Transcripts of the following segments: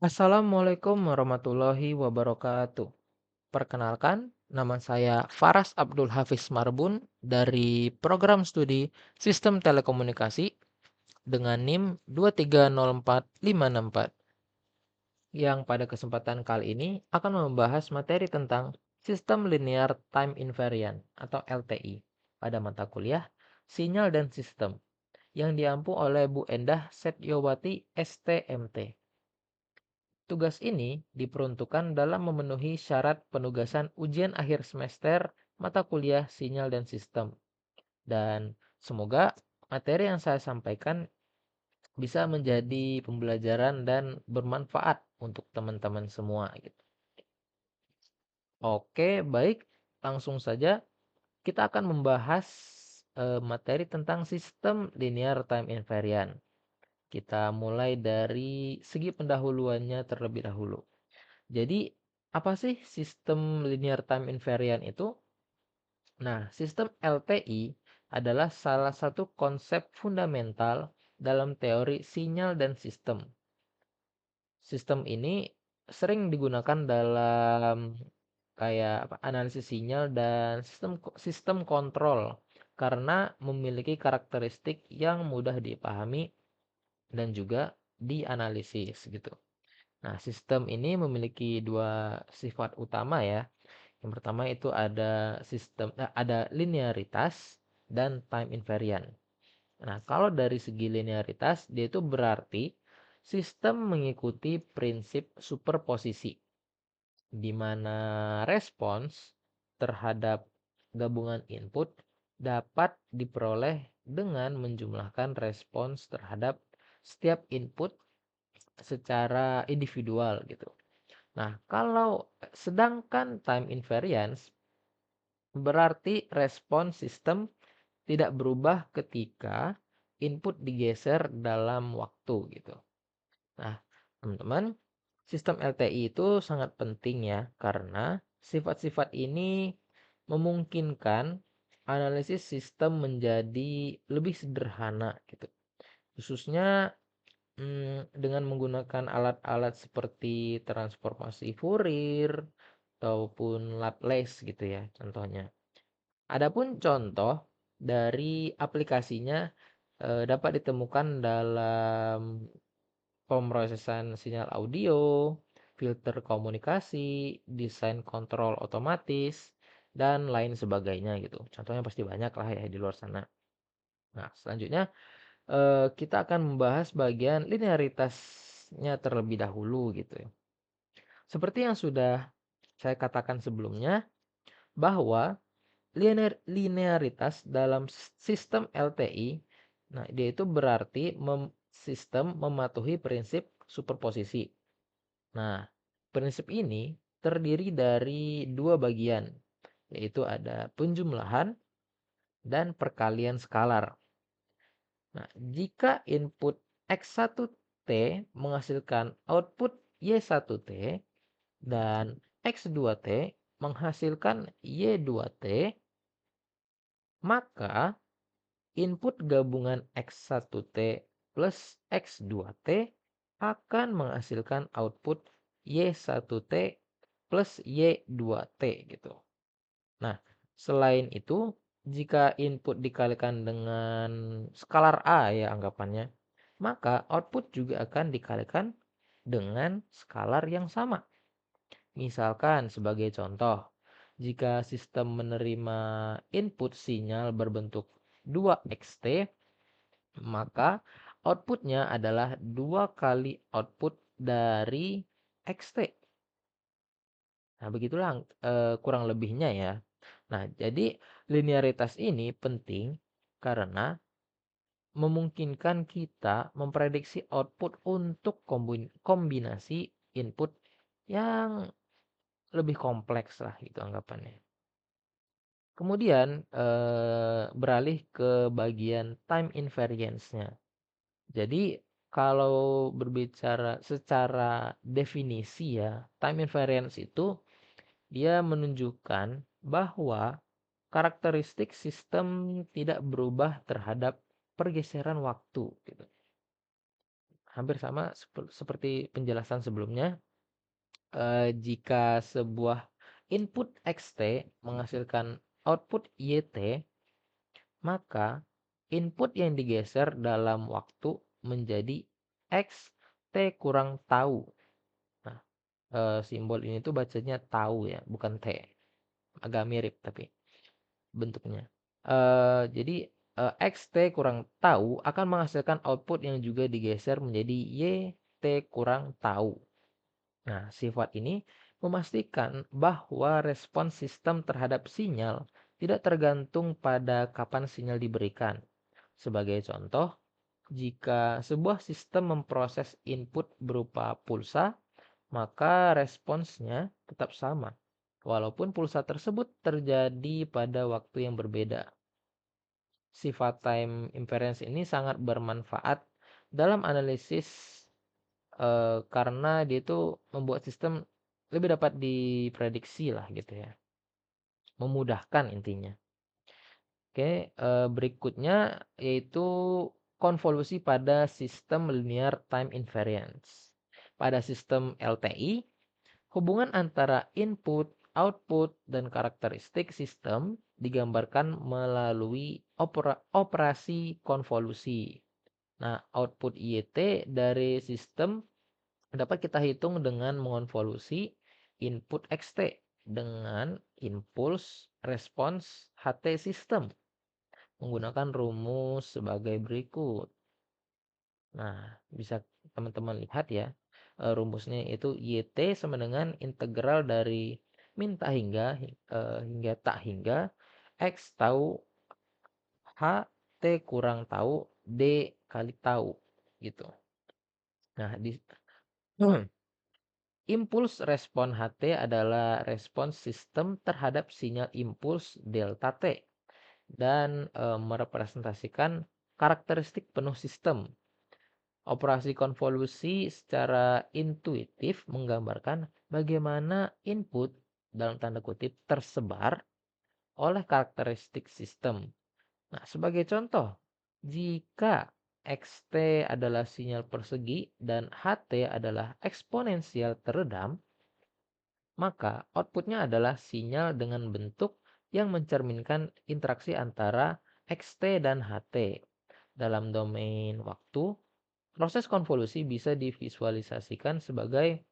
Assalamualaikum warahmatullahi wabarakatuh. Perkenalkan, nama saya Faras Abdul Hafiz Marbun dari Program Studi Sistem Telekomunikasi dengan NIM 2304564 yang pada kesempatan kali ini akan membahas materi tentang Sistem Linear Time Invariant atau LTI pada mata kuliah Sinyal dan Sistem yang diampu oleh Bu Endah Setyowati STMT. Tugas ini diperuntukkan dalam memenuhi syarat penugasan ujian akhir semester mata kuliah Sinyal dan Sistem. Dan semoga materi yang saya sampaikan bisa menjadi pembelajaran dan bermanfaat untuk teman-teman semua gitu. Oke, baik. Langsung saja kita akan membahas materi tentang sistem linear time invariant. Kita mulai dari segi pendahuluannya terlebih dahulu. Jadi, apa sih sistem linear time invariant itu? Nah, sistem LTI adalah salah satu konsep fundamental dalam teori sinyal dan sistem. Sistem ini sering digunakan dalam kayak analisis sinyal dan sistem sistem kontrol karena memiliki karakteristik yang mudah dipahami dan juga dianalisis gitu. Nah, sistem ini memiliki dua sifat utama ya. Yang pertama itu ada linearitas dan time invariant. Nah, kalau dari segi linearitas dia itu berarti sistem mengikuti prinsip superposisi di mana respons terhadap gabungan input dapat diperoleh dengan menjumlahkan respons terhadap setiap input secara individual gitu. Nah, kalau sedangkan time invariance berarti respon sistem tidak berubah ketika input digeser dalam waktu gitu. Nah, teman-teman, sistem LTI itu sangat penting ya karena sifat-sifat ini memungkinkan analisis sistem menjadi lebih sederhana gitu. Khususnya dengan menggunakan alat-alat seperti transformasi Fourier ataupun Laplace gitu ya contohnya. Adapun contoh dari aplikasinya dapat ditemukan dalam pemrosesan sinyal audio, filter komunikasi, desain kontrol otomatis, dan lain sebagainya gitu. Contohnya pasti banyak lah ya di luar sana. Nah, selanjutnya kita akan membahas bagian linearitasnya terlebih dahulu gitu ya. Seperti yang sudah saya katakan sebelumnya bahwa linearitas dalam sistem LTI, nah dia itu berarti sistem mematuhi prinsip superposisi. Nah, prinsip ini terdiri dari dua bagian, yaitu ada penjumlahan dan perkalian skalar. Nah, jika input X1T menghasilkan output Y1T dan X2T menghasilkan Y2T, maka input gabungan X1T plus X2T akan menghasilkan output Y1T plus Y2T gitu. Nah, selain itu, jika input dikalikan dengan skalar A ya anggapannya, maka output juga akan dikalikan dengan skalar yang sama. Misalkan sebagai contoh, jika sistem menerima input sinyal berbentuk 2xt, maka outputnya adalah 2 kali output dari xt. Nah, begitulah kurang lebihnya ya. Nah, jadi linearitas ini penting karena memungkinkan kita memprediksi output untuk kombinasi input yang lebih kompleks lah gitu anggapannya. Kemudian beralih ke bagian time invariance-nya. Jadi kalau berbicara secara definisi ya, time invariance itu dia menunjukkan bahwa karakteristik sistem tidak berubah terhadap pergeseran waktu gitu. hampir sama seperti penjelasan sebelumnya. Jika sebuah input xt menghasilkan output yt, maka input yang digeser dalam waktu menjadi x t kurang tau. Nah, simbol ini tuh bacanya tau ya, bukan t. Agak mirip tapi bentuknya. Jadi x t kurang tau akan menghasilkan output yang juga digeser menjadi y t kurang tau. Nah, sifat ini memastikan bahwa respons sistem terhadap sinyal tidak tergantung pada kapan sinyal diberikan. Sebagai contoh, jika sebuah sistem memproses input berupa pulsa, maka responsnya tetap sama, walaupun pulsa tersebut terjadi pada waktu yang berbeda. Sifat time inference ini sangat bermanfaat dalam analisis karena dia itu membuat sistem lebih dapat diprediksi lah gitu ya. Memudahkan intinya. Oke, berikutnya yaitu konvolusi pada sistem linear time invariance. Pada sistem LTI, hubungan antara input, output, dan karakteristik sistem digambarkan melalui operasi konvolusi. Nah, output YT dari sistem dapat kita hitung dengan mengonvolusi input xt dengan impuls respons HT sistem menggunakan rumus sebagai berikut. Nah, bisa teman-teman lihat ya. Rumusnya itu YT sama dengan integral dari min tak hingga hingga tak hingga X tahu H T kurang tahu D kali tahu gitu. Nah, di impuls respon HT adalah respons sistem terhadap sinyal impuls delta T dan merepresentasikan karakteristik penuh sistem. Operasi konvolusi secara intuitif menggambarkan bagaimana input dalam tanda kutip tersebar oleh karakteristik sistem. Nah, sebagai contoh, jika xt adalah sinyal persegi dan ht adalah eksponensial teredam, maka outputnya adalah sinyal dengan bentuk yang mencerminkan interaksi antara xt dan ht. Dalam domain waktu, proses konvolusi bisa divisualisasikan sebagai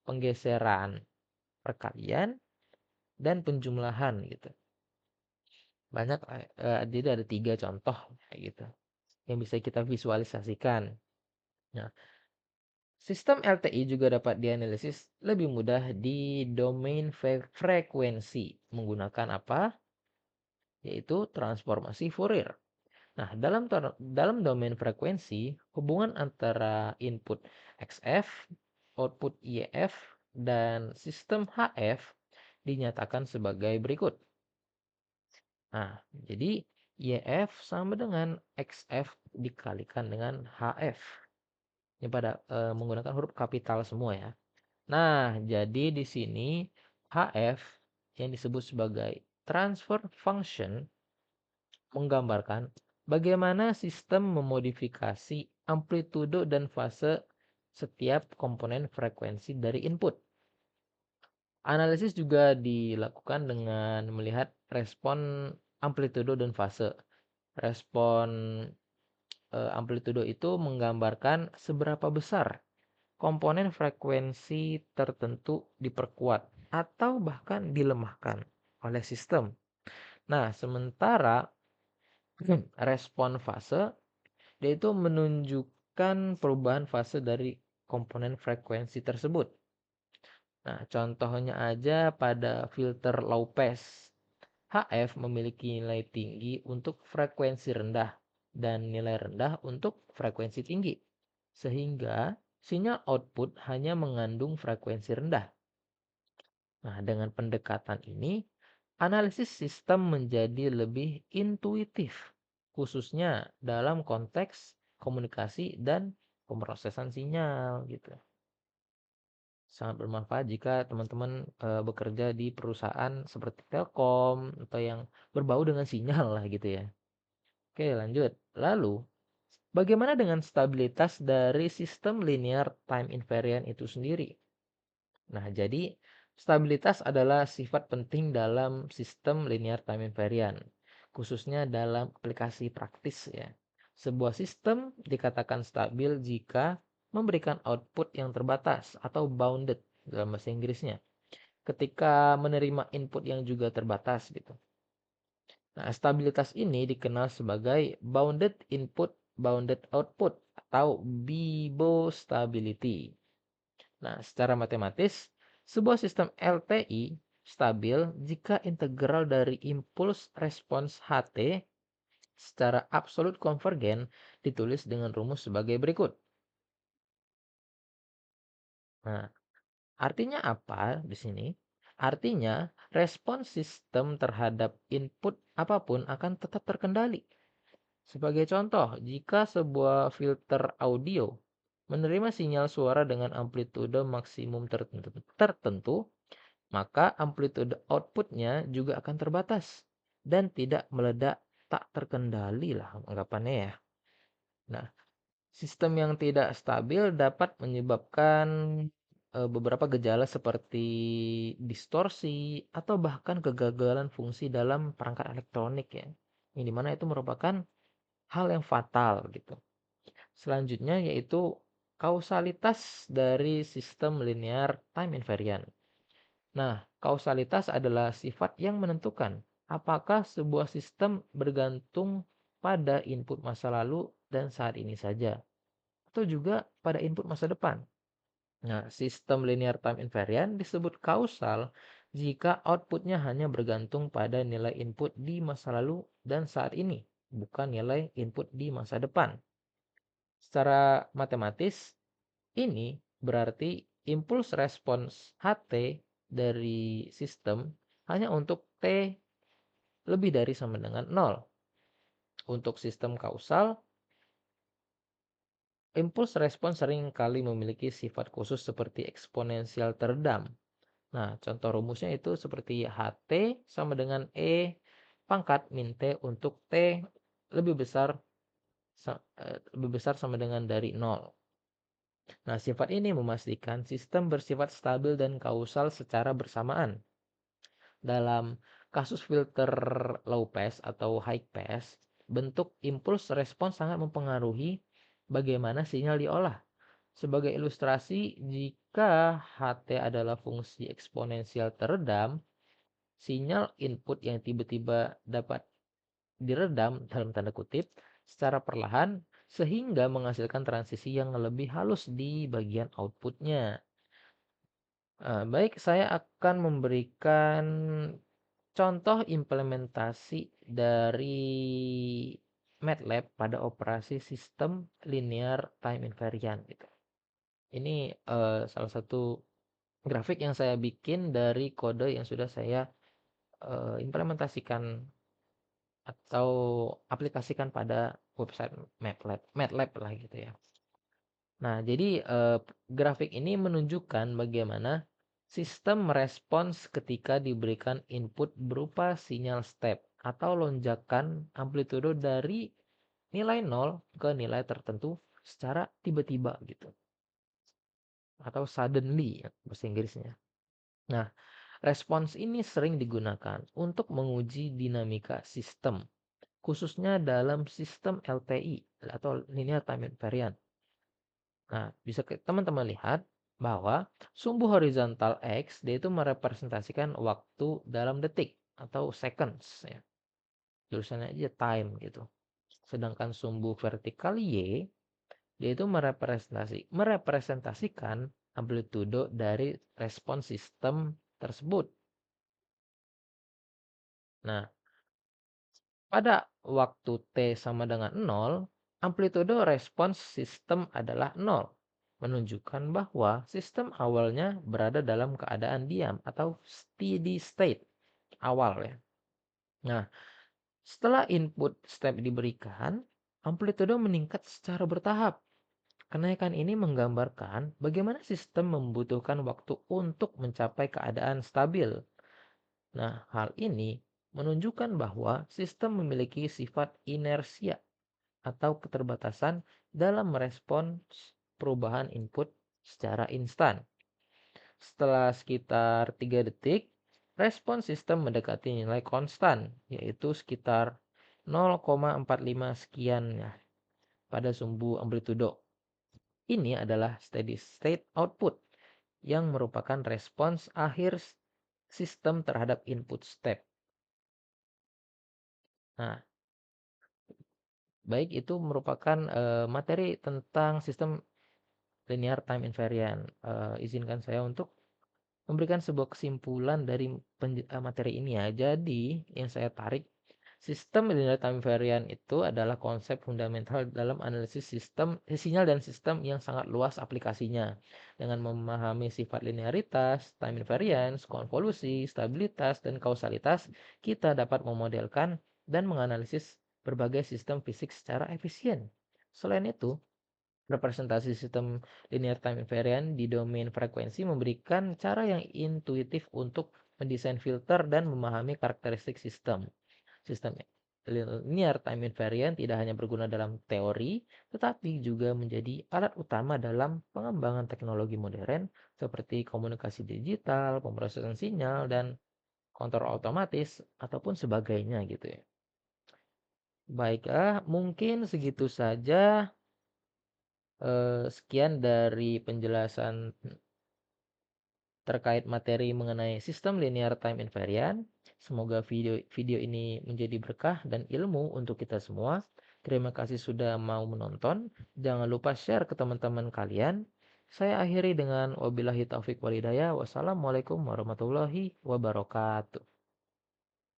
penggeseran, perkalian, dan penjumlahan gitu. Banyak, jadi ada 3 contoh kayak gitu yang bisa kita visualisasikan. Nah, sistem LTI juga dapat dianalisis lebih mudah di domain frekuensi menggunakan apa? Yaitu transformasi Fourier. Nah, dalam domain frekuensi, hubungan antara input XF, output YF, dan sistem HF dinyatakan sebagai berikut. Nah, jadi YF sama dengan XF dikalikan dengan HF. Ini pada menggunakan huruf kapital semua ya. Nah, jadi di sini HF yang disebut sebagai transfer function menggambarkan bagaimana sistem memodifikasi amplitudo dan fase setiap komponen frekuensi dari input. Analisis juga dilakukan dengan melihat respon amplitudo dan fase. Respon amplitudo itu menggambarkan seberapa besar komponen frekuensi tertentu diperkuat atau bahkan dilemahkan oleh sistem. Nah, sementara respon fase yaitu menunjukkan perubahan fase dari komponen frekuensi tersebut. Nah, contohnya aja pada filter low pass. HF memiliki nilai tinggi untuk frekuensi rendah dan nilai rendah untuk frekuensi tinggi. Sehingga sinyal output hanya mengandung frekuensi rendah. Nah, dengan pendekatan ini, analisis sistem menjadi lebih intuitif, khususnya dalam konteks komunikasi dan pemrosesan sinyal gitu. Sangat bermanfaat jika teman-teman bekerja di perusahaan seperti Telkom atau yang berbau dengan sinyal lah gitu ya. Oke, lanjut. Lalu Bagaimana dengan stabilitas dari sistem linear time invariant itu sendiri? Nah, jadi stabilitas adalah sifat penting dalam sistem linear time invariant, khususnya dalam aplikasi praktis ya. Sebuah sistem dikatakan stabil jika memberikan output yang terbatas atau bounded dalam bahasa Inggrisnya, ketika menerima input yang juga terbatas gitu. Nah, stabilitas ini dikenal sebagai bounded input, bounded output atau BIBO stability. Nah, secara matematis, sebuah sistem LTI stabil jika integral dari impuls respons HT secara absolut konvergen ditulis dengan rumus sebagai berikut. Nah, artinya apa di sini? Artinya, respons sistem terhadap input apapun akan tetap terkendali. Sebagai contoh, jika sebuah filter audio menerima sinyal suara dengan amplitude maksimum tertentu, maka amplitude outputnya juga akan terbatas dan tidak meledak tak terkendali lah anggapannya ya. Nah, sistem yang tidak stabil dapat menyebabkan beberapa gejala seperti distorsi atau bahkan kegagalan fungsi dalam perangkat elektronik ya. Yang dimana itu merupakan hal yang fatal gitu. Selanjutnya yaitu kausalitas dari sistem linear time invariant. Nah, kausalitas adalah sifat yang menentukan apakah sebuah sistem bergantung pada input masa lalu dan saat ini saja, atau juga pada input masa depan. Nah, sistem linear time invariant disebut kausal jika outputnya hanya bergantung pada nilai input di masa lalu dan saat ini, bukan nilai input di masa depan. Secara matematis, ini berarti impuls respons HT dari sistem hanya untuk T lebih dari sama dengan 0. Untuk sistem kausal, impuls respons sering kali memiliki sifat khusus seperti eksponensial teredam. Nah, contoh rumusnya itu seperti HT sama dengan E pangkat min T untuk T lebih besar sama dengan dari 0. Nah, sifat ini memastikan sistem bersifat stabil dan kausal secara bersamaan. Dalam kasus filter low pass atau high pass, bentuk impuls respons sangat mempengaruhi bagaimana sinyal diolah. Sebagai ilustrasi, jika HT adalah fungsi eksponensial teredam, sinyal input yang tiba-tiba dapat diredam dalam tanda kutip secara perlahan sehingga menghasilkan transisi yang lebih halus di bagian outputnya. Baik, saya akan memberikan contoh implementasi dari MATLAB pada operasi sistem linear time invariant gitu. Ini salah satu grafik yang saya bikin dari kode yang sudah saya implementasikan atau aplikasikan pada website MATLAB lah gitu ya. Nah, jadi grafik ini menunjukkan bagaimana sistem merespons ketika diberikan input berupa sinyal step atau lonjakan amplitudo dari nilai 0 ke nilai tertentu secara tiba-tiba gitu. Atau suddenly ya, bahasa Inggrisnya. Nah, respons ini sering digunakan untuk menguji dinamika sistem, khususnya dalam sistem LTI atau linear time invariant. Nah, bisa teman-teman lihat bahwa sumbu horizontal X dia itu merepresentasikan waktu dalam detik atau seconds ya. Tulisannya aja time gitu. Sedangkan sumbu vertikal Y dia itu merepresentasikan amplitudo dari respons sistem tersebut. Nah, pada waktu T sama dengan 0, amplitudo respons sistem adalah 0, menunjukkan bahwa sistem awalnya berada dalam keadaan diam atau steady state awal ya. Nah, setelah input step diberikan, amplitudo meningkat secara bertahap. Kenaikan ini menggambarkan bagaimana sistem membutuhkan waktu untuk mencapai keadaan stabil. Nah, hal ini menunjukkan bahwa sistem memiliki sifat inersia atau keterbatasan dalam merespons perubahan input secara instan. Setelah sekitar 3 detik, respon sistem mendekati nilai konstan, yaitu sekitar 0,45 sekian ya pada sumbu amplitudo. Ini adalah steady state output yang merupakan respons akhir sistem terhadap input step. Nah, baik itu merupakan materi tentang sistem linear time invariant. Izinkan saya untuk memberikan sebuah kesimpulan dari materi ini ya. Jadi, yang saya tarik, sistem linear time invariant itu adalah konsep fundamental dalam analisis sistem, sinyal dan sistem yang sangat luas aplikasinya. Dengan memahami sifat linearitas, time invariance, konvolusi, stabilitas, dan kausalitas, kita dapat memodelkan dan menganalisis berbagai sistem fisik secara efisien. Selain itu, representasi sistem linear time invariant di domain frekuensi memberikan cara yang intuitif untuk mendesain filter dan memahami karakteristik sistem. Sistem linear time invariant tidak hanya berguna dalam teori, tetapi juga menjadi alat utama dalam pengembangan teknologi modern seperti komunikasi digital, pemrosesan sinyal, dan kontrol otomatis ataupun sebagainya gitu ya. Baiklah, mungkin segitu saja. Sekian dari penjelasan terkait materi mengenai sistem linear time invariant. Semoga video ini menjadi berkah dan ilmu untuk kita semua. Terima kasih sudah mau menonton. Jangan lupa share ke teman-teman kalian. Saya akhiri dengan wabillahi taufik walhidayah. Wassalamualaikum warahmatullahi wabarakatuh.